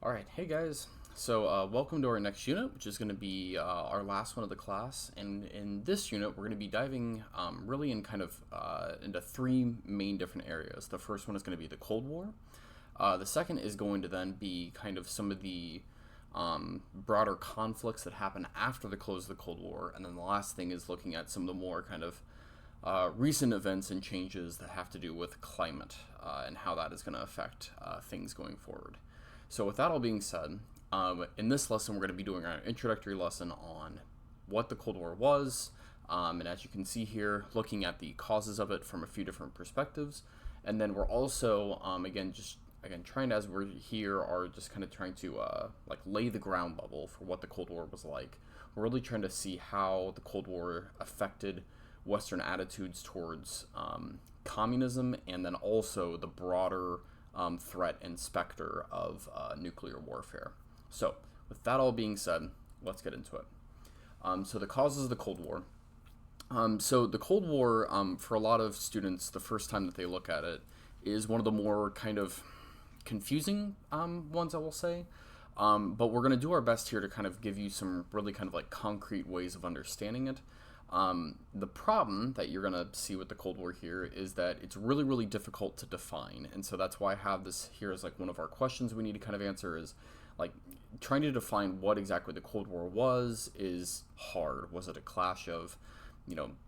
All right, hey guys. Welcome to our next unit, which is going to be our last one of the class. And in this unit, we're going to be diving really in into three main different areas. The first one is going to be the Cold War. The second is going to then be kind of some of the broader conflicts that happen after the close of the Cold War. And then the last thing is looking at some of the more recent events and changes that have to do with climate and how that is going to affect things going forward. So with that all being said, in this lesson we're going to be doing our introductory lesson on what the Cold War was, and as you can see here, looking at the causes of it from a few different perspectives. And then we're also, again, trying to, as we're here, are just kind of trying to lay the ground level for what the Cold War was like. We're really trying to see how the Cold War affected Western attitudes towards communism, and then also the broader threat and specter of nuclear warfare. So with that all being said, let's get into it. So the causes of the Cold War. So the Cold War, for a lot of students, the first time that they look at it is one of the more kind of confusing ones, I will say. But we're going to do our best here to kind of give you some really kind of like concrete ways of understanding it. The problem that you're going to see with the Cold War here is that it's really, really difficult to define. And so that's why I have this here as like one of our questions we need to kind of answer is like trying to define what exactly the Cold War was is hard. Was it a clash of,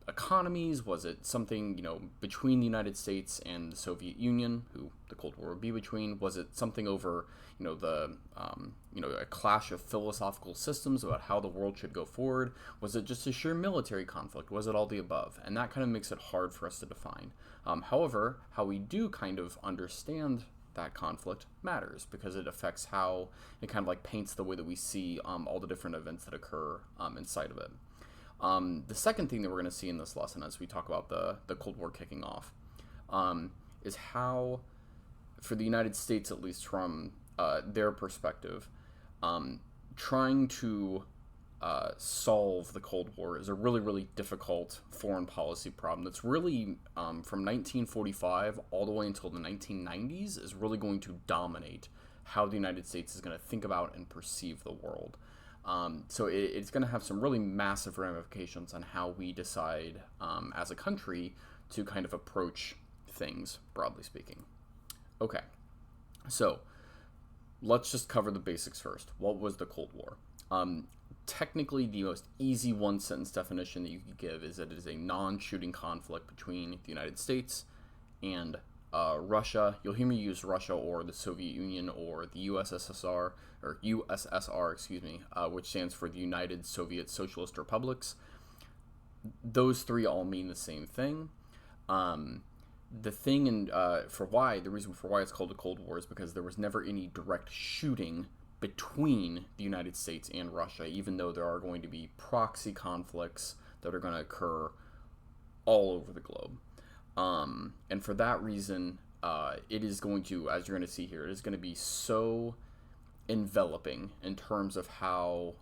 economies? Was it something, between the United States and the Soviet Union, who the Cold War would be between? Was it something over, a clash of philosophical systems about how the world should go forward? Was it just a sheer military conflict? Was it all the above? And that kind of makes it hard for us to define. However, how we do kind of understand that conflict matters because it affects how it kind of like paints the way that we see all the different events that occur inside of it. The second thing that we're going to see in this lesson as we talk about the Cold War kicking off is how, for the United States at least from their perspective, trying to solve the Cold War is a really, really difficult foreign policy problem that's really from 1945 all the way until the 1990s is really going to dominate how the United States is going to think about and perceive the world. So it's going to have some really massive ramifications on how we decide as a country to kind of approach things, broadly speaking. Okay, so let's just cover the basics first. What was the Cold War? Technically, the most easy one-sentence definition that you could give is that it is a non-shooting conflict between the United States and Russia. You'll hear me use Russia or the Soviet Union or the USSR, or USSR, excuse me, which stands for the United Soviet Socialist Republics. Those three all mean the same thing. The reason for why it's called the Cold War is because there was never any direct shooting between the United States and Russia, even though there are going to be proxy conflicts that are going to occur all over the globe. And for that reason, it is going to, as you're going to see here, it is going to be so enveloping in terms of how,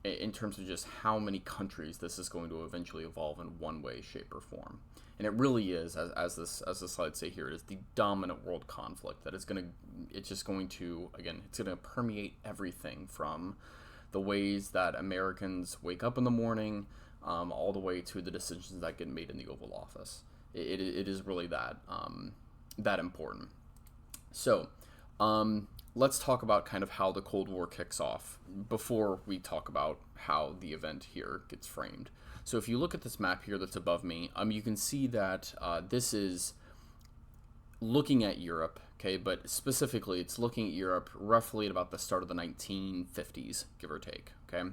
in terms of just how many countries this is going to eventually evolve in one way, shape, or form. And it really is, as the slides say here, it is the dominant world conflict that is it's going to permeate everything from the ways that Americans wake up in the morning, all the way to the decisions that get made in the Oval Office. It is really that important. So let's talk about kind of how the Cold War kicks off before we talk about how the event here gets framed. So if you look at this map here that's above me, you can see that this is looking at Europe, okay, but specifically it's looking at Europe roughly at about the start of the 1950s, give or take, okay?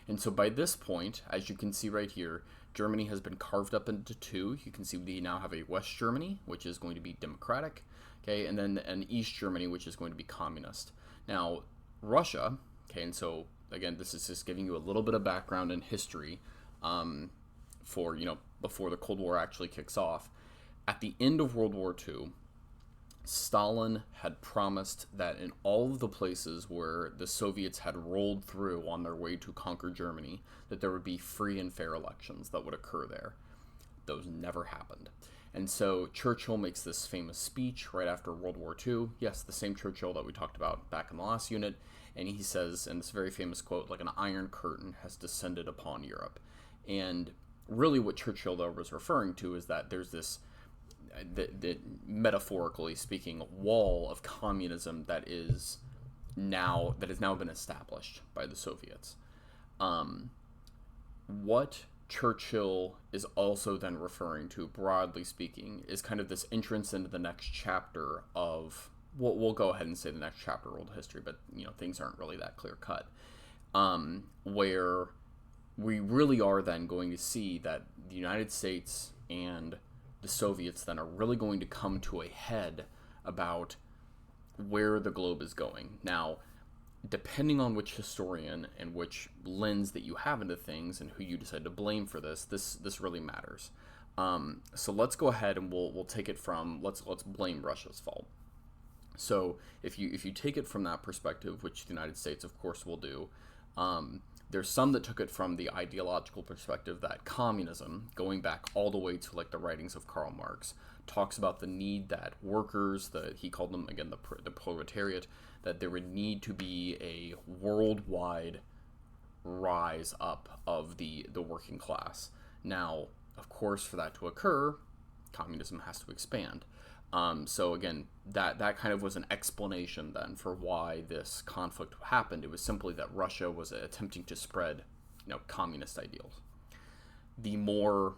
And so by this point, as you can see right here, Germany has been carved up into two. You can see we now have a West Germany, which is going to be democratic, okay, and then an East Germany, which is going to be communist. Now, Russia, okay, and so, again, this is just giving you a little bit of background and history for, before the Cold War actually kicks off. At the end of World War II, Stalin had promised that in all of the places where the Soviets had rolled through on their way to conquer Germany, that there would be free and fair elections that would occur there. Those never happened. And so Churchill makes this famous speech right after World War II. Yes, the same Churchill that we talked about back in the last unit. And he says, in this very famous quote, like an iron curtain has descended upon Europe. And really what Churchill, though, was referring to is that there's this, metaphorically speaking, wall of communism that has now been established by the Soviets. What Churchill is also then referring to, broadly speaking, is kind of this entrance into the next chapter of, we'll go ahead and say the next chapter of world history, but things aren't really that clear cut, where we really are then going to see that the United States and the Soviets then are really going to come to a head about where the globe is going. Now, depending on which historian and which lens that you have into things and who you decide to blame for this really matters. So let's go ahead and we'll take it from, let's blame Russia's fault. So if you take it from that perspective, which the United States of course will do, there's some that took it from the ideological perspective that communism, going back all the way to like the writings of Karl Marx, talks about the need that workers, he called them again the proletariat, that there would need to be a worldwide rise up of the working class. Now, of course, for that to occur, communism has to expand. So again, that kind of was an explanation then for why this conflict happened. It was simply that Russia was attempting to spread, communist ideals. The more,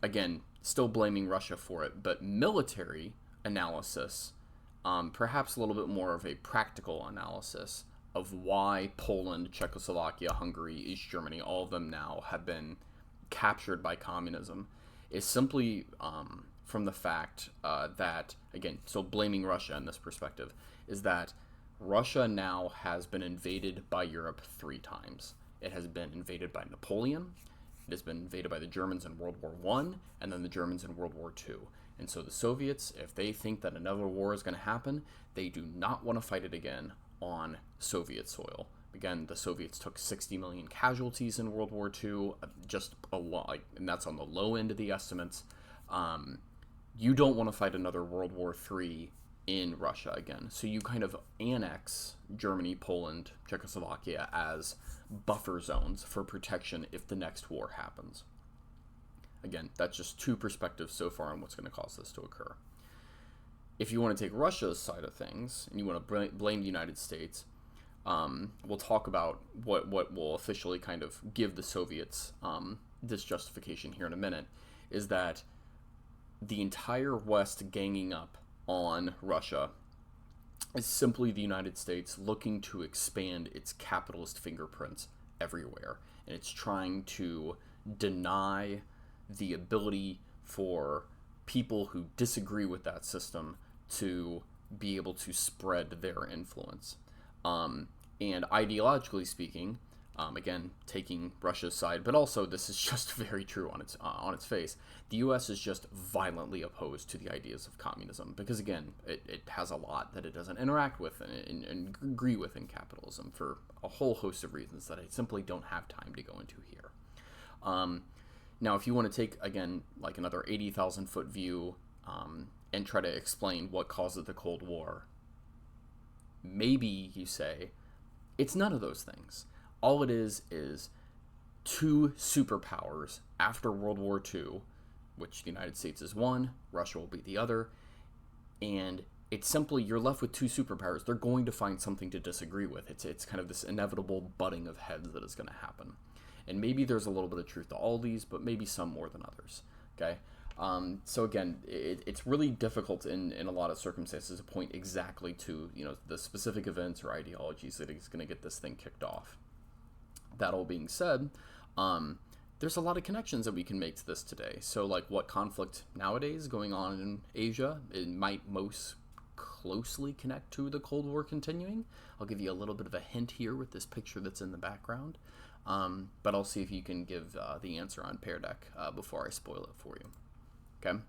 again, still blaming Russia for it, but military analysis, perhaps a little bit more of a practical analysis of why Poland, Czechoslovakia, Hungary, East Germany, all of them now have been captured by communism, is simply from the fact that, again, so blaming Russia in this perspective, is that Russia now has been invaded by Europe 3 times. It has been invaded by Napoleon, it has been invaded by the Germans in World War I, and then the Germans in World War II. And so the Soviets, if they think that another war is going to happen, they do not want to fight it again on Soviet soil. Again, the Soviets took 60 million casualties in World War II, just a lot, and that's on the low end of the estimates. You don't want to fight another World War III in Russia again. So you kind of annex Germany, Poland, Czechoslovakia as buffer zones for protection if the next war happens. Again, that's just 2 perspectives so far on what's going to cause this to occur. If you want to take Russia's side of things, and you want to blame the United States, we'll talk about what will officially kind of give the Soviets this justification here in a minute, is that the entire West ganging up on Russia is simply the United States looking to expand its capitalist fingerprints everywhere. And it's trying to deny the ability for people who disagree with that system to be able to spread their influence. And ideologically speaking, again, taking Russia's side, but also this is just very true on its face, the U.S. is just violently opposed to the ideas of communism because, again, it has a lot that it doesn't interact with and agree with in capitalism for a whole host of reasons that I simply don't have time to go into here. Now, if you want to take, again, like another 80,000-foot view and try to explain what causes the Cold War, maybe you say, it's none of those things. All it is 2 superpowers after World War II, which the United States is one, Russia will be the other, and it's simply, you're left with 2 superpowers. They're going to find something to disagree with. It's kind of this inevitable butting of heads that is going to happen. And maybe there's a little bit of truth to all these, but maybe some more than others, okay? So again, it's really difficult in a lot of circumstances to point exactly to, the specific events or ideologies that is going to get this thing kicked off. That all being said, there's a lot of connections that we can make to this today. So like what conflict nowadays going on in Asia, it might most closely connect to the Cold War continuing. I'll give you a little bit of a hint here with this picture that's in the background. But I'll see if you can give the answer on Pear Deck before I spoil it for you. Okay?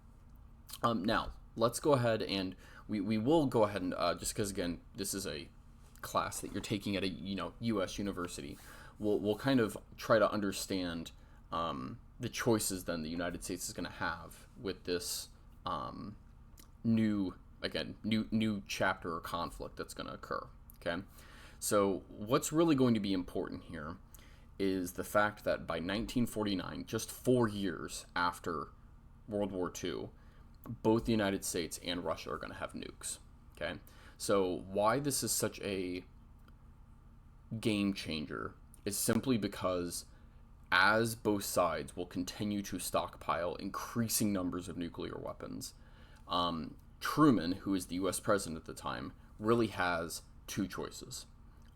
Now, let's go ahead and we will go ahead and, just because, again, this is a class that you're taking at a U.S. university, we'll kind of try to understand the choices then the United States is going to have with this new chapter or conflict that's going to occur. Okay, so what's really going to be important here is the fact that by 1949, just 4 years after World War II, both the United States and Russia are going to have nukes. Okay, so why this is such a game changer is simply because as both sides will continue to stockpile increasing numbers of nuclear weapons, Truman, who is the U.S. president at the time, really has two choices.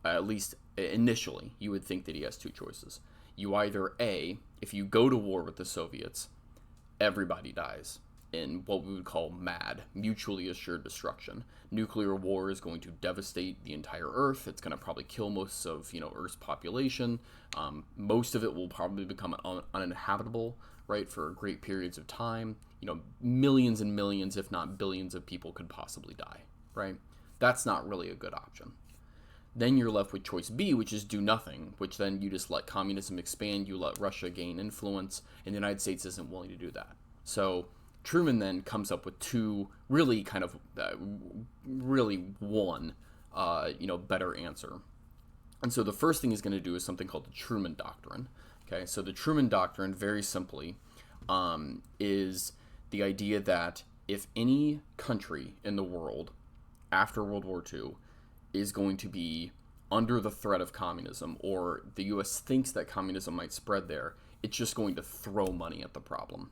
At least initially, you would think that he has two choices. You either, A, if you go to war with the Soviets, everybody dies in what we would call MAD, mutually assured destruction. Nuclear war is going to devastate the entire Earth. It's going to probably kill most of Earth's population. Most of it will probably become uninhabitable, right, for great periods of time. Millions and millions, if not billions, of people could possibly die, right? That's not really a good option. Then you're left with choice B, which is do nothing, which then you just let communism expand, you let Russia gain influence, and the United States isn't willing to do that. So Truman then comes up with two really kind of, really one, better answer. And so the first thing he's going to do is something called the Truman Doctrine. Okay, so the Truman Doctrine, very simply, is the idea that if any country in the world after World War II is going to be under the threat of communism, or the U.S. thinks that communism might spread there, it's just going to throw money at the problem.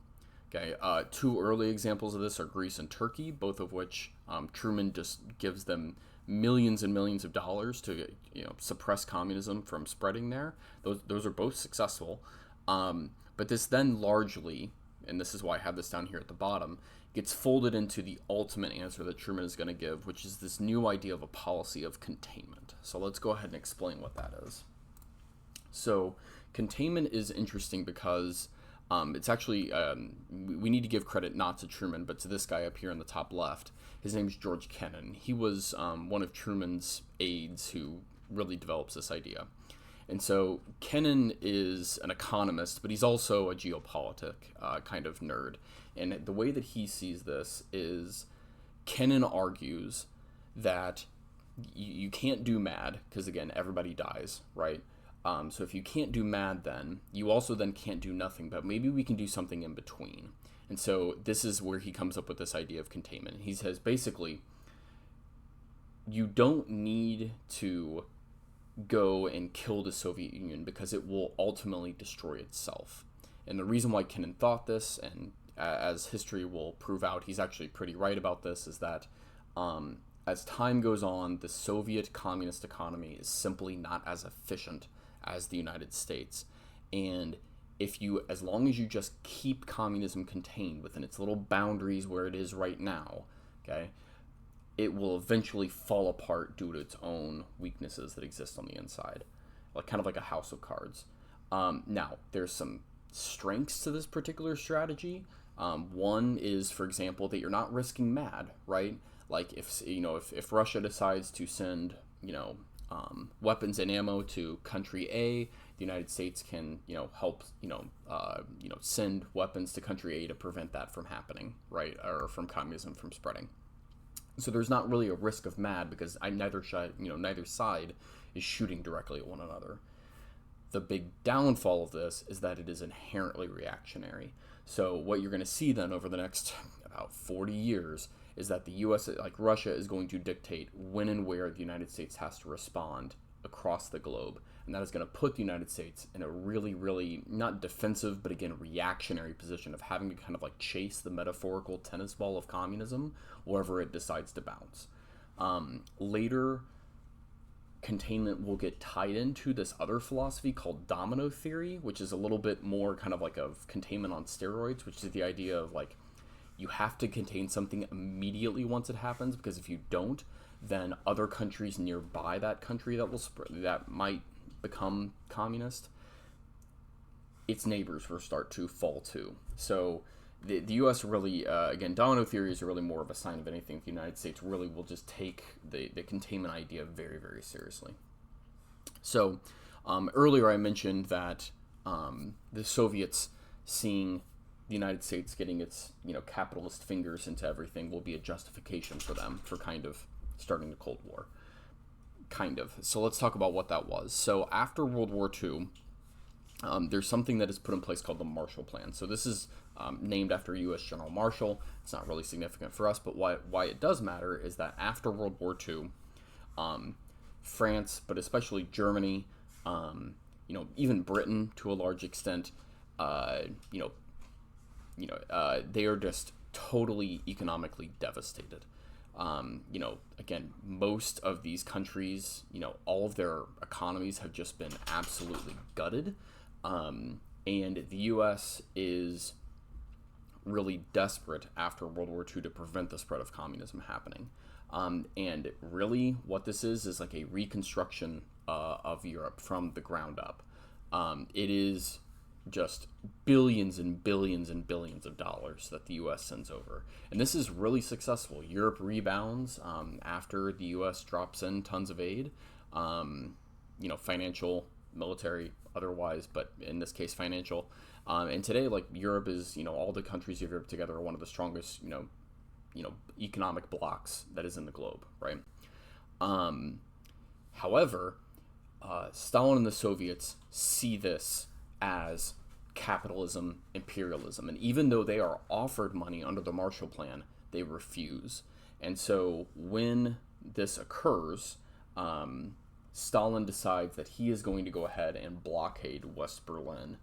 Okay, two early examples of this are Greece and Turkey, both of which Truman just gives them millions and millions of dollars to suppress communism from spreading there. Those are both successful, but this then largely, and this is why I have this down here at the bottom, gets folded into the ultimate answer that Truman is going to give, which is this new idea of a policy of containment. So let's go ahead and explain what that is. So containment is interesting because it's actually, we need to give credit not to Truman, but to this guy up here in the top left. His name is George Kennan. He was one of Truman's aides who really develops this idea. And so Kennan is an economist, but he's also a geopolitic kind of nerd. And the way that he sees this is Kennan argues that you can't do MAD, because again, everybody dies, right? So if you can't do MAD, then you also then can't do nothing, but maybe we can do something in between. And so this is where he comes up with this idea of containment. He says basically, you don't need to go and kill the Soviet Union because it will ultimately destroy itself. And the reason why Kennan thought this, and as history will prove out, he's actually pretty right about this, is that as time goes on, the Soviet communist economy is simply not as efficient as the United States. And as long as you just keep communism contained within its little boundaries where it is right now, okay, it will eventually fall apart due to its own weaknesses that exist on the inside, kind of like a house of cards. Now, there's some strengths to this particular strategy. One is, for example, that you're not risking MAD, right? Like if Russia decides to send weapons and ammo to country A, the United States can help send weapons to country A to prevent that from happening, right, or from communism from spreading. So there's not really a risk of MAD because neither side is shooting directly at one another. The big downfall of this is that it is inherently reactionary. So what you're going to see then over the next about 40 years is that the U.S., like Russia, is going to dictate when and where the United States has to respond across the globe. And that is going to put the United States in a really, really, not defensive, but again, reactionary position of having to kind of like chase the metaphorical tennis ball of communism wherever it decides to bounce. Later, containment will get tied into this other philosophy called domino theory, which is a little bit more kind of like of containment on steroids, which is the idea of like you have to contain something immediately once it happens, because if you don't, then other countries nearby that country that might become communist, its neighbors will start to fall too. So the U.S. really, again, domino theories are really more of a sign of anything. The United States really will just take the containment idea very, very seriously. So earlier I mentioned that the Soviets seeing the United States getting its, capitalist fingers into everything will be a justification for them for kind of starting the Cold War. Kind of. So let's talk about what that was. So after World War II, there's something that is put in place called the Marshall Plan. So this is named after U.S. General Marshall. It's not really significant for us, but why it does matter is that after World War II, France, but especially Germany, even Britain to a large extent, they are just totally economically devastated. Again, most of these countries, all of their economies have just been absolutely gutted. And the U.S. is really desperate after World War II to prevent the spread of communism happening. And really what this is like a reconstruction of Europe from the ground up. It is just billions and billions and billions of dollars that the U.S. sends over. And this is really successful. Europe rebounds after the U.S. drops in tons of aid, financial, military, otherwise, but in this case, financial. And today, Europe is, all the countries of Europe together are one of the strongest, economic blocks that is in the globe, right? However, Stalin and the Soviets see this as capitalism, imperialism, and even though they are offered money under the Marshall Plan, they refuse. And so when this occurs, Stalin decides that he is going to go ahead and blockade West Berlin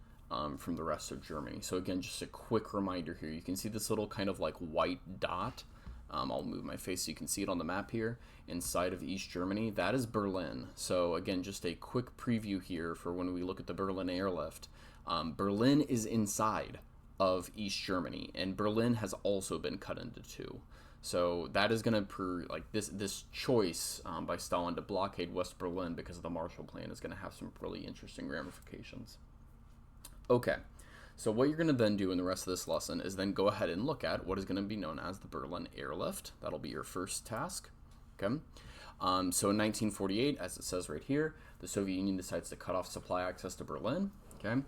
from the rest of Germany. So again, just a quick reminder here. You can see this little kind of white dot. I'll move my face so you can see it on the map here. Inside of East Germany, that is Berlin. So again, just a quick preview here for when we look at the Berlin airlift. Berlin is inside of East Germany, and Berlin has also been cut into two. So that is going to this choice by Stalin to blockade West Berlin because of the Marshall Plan is going to have some really interesting ramifications. Okay, so what you're going to then do in the rest of this lesson is then go ahead and look at what is going to be known as the Berlin airlift. That'll be your first task. Okay. So in 1948, as it says right here, the Soviet Union decides to cut off supply access to Berlin. Okay.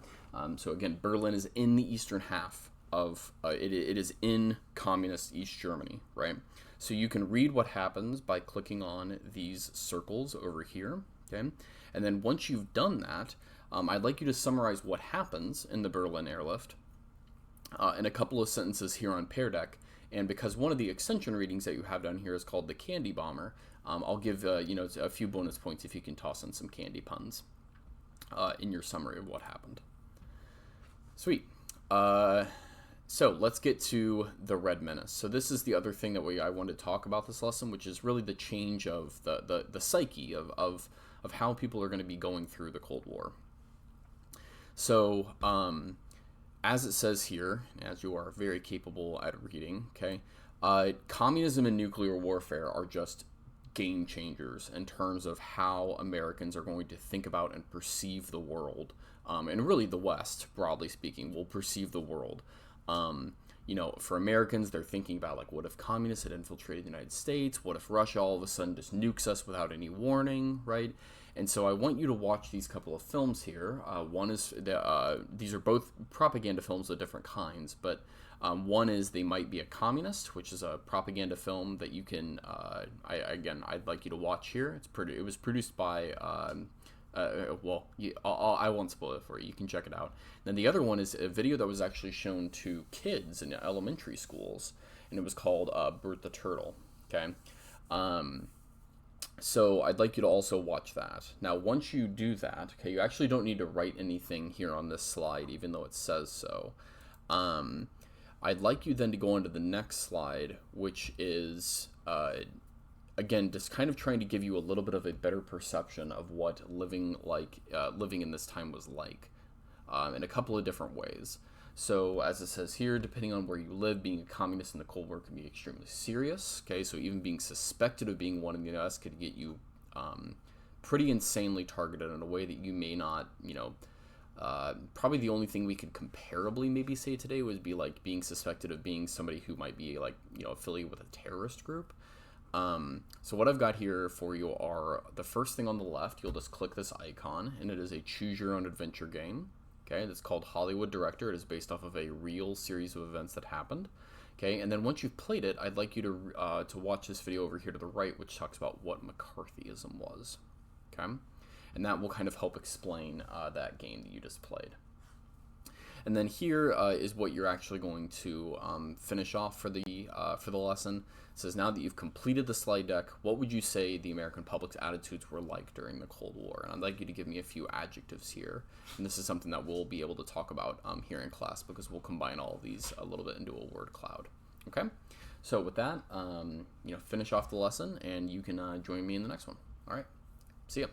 So again, Berlin is in the eastern half of it is in communist East Germany, right? So you can read what happens by clicking on these circles over here. Okay. And then once you've done that, I'd like you to summarize what happens in the Berlin airlift in a couple of sentences here on Pear Deck. And because one of the extension readings that you have down here is called the Candy Bomber, I'll give a few bonus points if you can toss in some candy puns in your summary of what happened. Sweet. So let's get to the Red Menace. So this is the other thing that I wanted to talk about this lesson, which is really the change of the psyche of how people are going to be going through the Cold War. So as it says here, as you are very capable at reading, okay, communism and nuclear warfare are just game changers in terms of how Americans are going to think about and perceive the world. And really the West, broadly speaking, will perceive the world. For Americans, they're thinking about what if communists had infiltrated the United States? What if Russia all of a sudden just nukes us without any warning, right? And so I want you to watch these couple of films here. One is, these are both propaganda films of different kinds, but one is They Might Be a Communist, which is a propaganda film that you can, I'd like you to watch here. It was produced by, I won't spoil it for you. You can check it out. Then the other one is a video that was actually shown to kids in elementary schools, and it was called Bert the Turtle, okay? So I'd like you to also watch that. Now, once you do that, okay, you actually don't need to write anything here on this slide, even though it says so. I'd like you then to go on to the next slide, which is, again, just kind of trying to give you a little bit of a better perception of what living in this time was like, in a couple of different ways. So as it says here, depending on where you live, being a communist in the Cold War can be extremely serious. Okay, so even being suspected of being one in the U.S. could get you pretty insanely targeted in a way that you may not, probably the only thing we could comparably maybe say today would be being suspected of being somebody who might be affiliated with a terrorist group. So what I've got here for you are the first thing on the left. You'll just click this icon, and it is a choose your own adventure game. Okay, that's called Hollywood Director. It is based off of a real series of events that happened. Okay, and then once you've played it, I'd like you to watch this video over here to the right, which talks about what McCarthyism was. Okay, and that will kind of help explain that game that you just played. And then here is what you're actually going to finish off for the lesson. It says, now that you've completed the slide deck, what would you say the American public's attitudes were like during the Cold War? And I'd like you to give me a few adjectives here. And this is something that we'll be able to talk about here in class, because we'll combine all of these a little bit into a word cloud. Okay? So with that, finish off the lesson, and you can join me in the next one. All right? See ya.